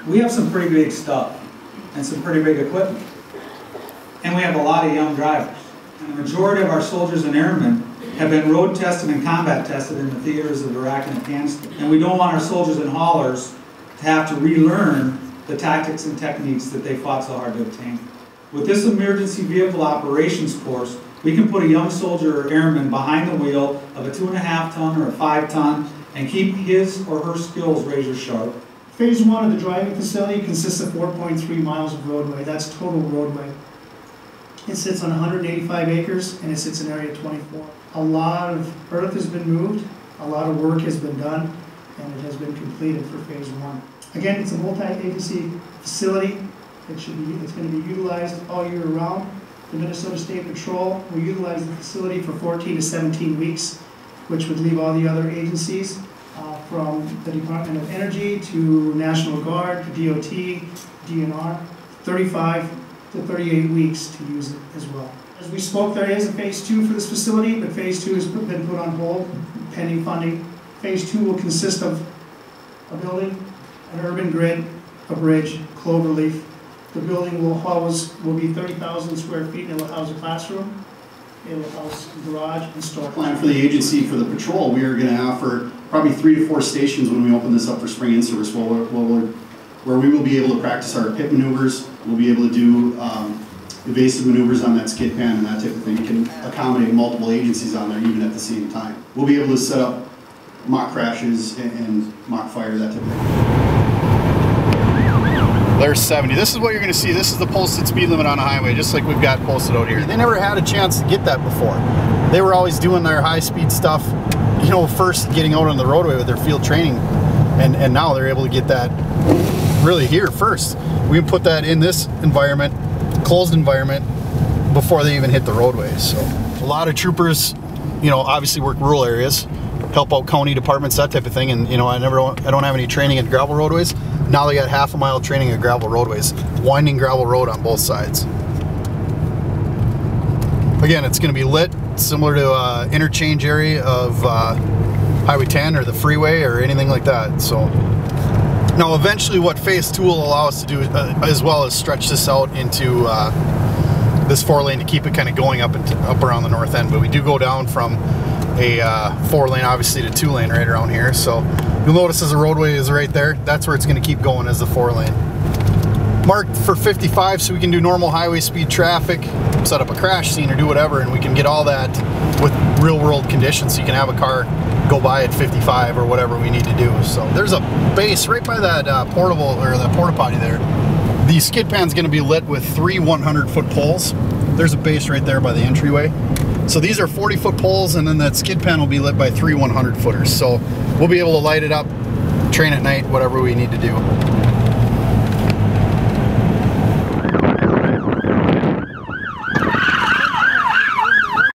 We have some pretty big stuff and some pretty big equipment. And we have a lot of young drivers. And the majority of our soldiers and airmen have been road tested and combat tested in the theaters of Iraq and Afghanistan. And we don't want our soldiers and haulers to have to relearn the tactics and techniques that they fought so hard to obtain. With this emergency vehicle operations course, we can put a young soldier or airman behind the wheel of a 2.5 ton or a 5 ton and keep his or her skills razor sharp. Phase 1 of the driving facility consists of 4.3 miles of roadway. That's total roadway. It sits on 185 acres and it sits in Area 24. A lot of earth has been moved, a lot of work has been done, and it has been completed for Phase 1. Again, it's a multi-agency facility. It's going to be utilized all year round. The Minnesota State Patrol will utilize the facility for 14 to 17 weeks, which would leave all the other agencies from the Department of Energy to National Guard, to DOT, DNR, 35 to 38 weeks to use it as well. As we spoke, there is a Phase 2 for this facility, but Phase 2 has been put on hold pending funding. Phase 2 will consist of a building, an urban grid, a bridge, cloverleaf. The building will be 30,000 square feet, and it will house a classroom. It will house a garage and storage. Plan for the agency for the patrol, we are going to offer probably 3 to 4 stations when we open this up for spring in-service, where we will be able to practice our pit maneuvers. We'll be able to do evasive maneuvers on that skid pan and that type of thing. We can accommodate multiple agencies on there even at the same time. We'll be able to set up mock crashes and mock fire, that type of thing. There's 70. This is what you're going to see. This is the posted speed limit on a highway, just like we've got posted out here. They never had a chance to get that before. They were always doing their high-speed stuff, you know, first getting out on the roadway with their field training, and now they're able to get that really here first. We can put that in this environment, closed environment, before they even hit the roadways. So a lot of troopers, you know, obviously work rural areas, help out county departments, that type of thing. And you know, I don't have any training in gravel roadways. Now they got half a mile training at gravel roadways, winding gravel road on both sides. Again, it's going to be lit similar to interchange area of Highway 10 or the freeway or anything like that. So now eventually what Phase 2 will allow us to do as well is stretch this out into this 4-lane to keep it kind of going up around the north end. But we do go down from a 4-lane obviously to 2-lane right around here. So you'll notice as the roadway is right there, that's where it's going to keep going, as the 4-lane. Marked for 55 so we can do normal highway speed traffic, set up a crash scene or do whatever, and we can get all that with real world conditions, so you can have a car go by at 55 or whatever we need to do. So there's a base right by that portable, or the porta potty there. The skid pan's going to be lit with 3 100-foot poles. There's a base right there by the entryway. So these are 40-foot poles, and then that skid pan will be lit by 3 100-footers. So we'll be able to light it up, train at night, whatever we need to do.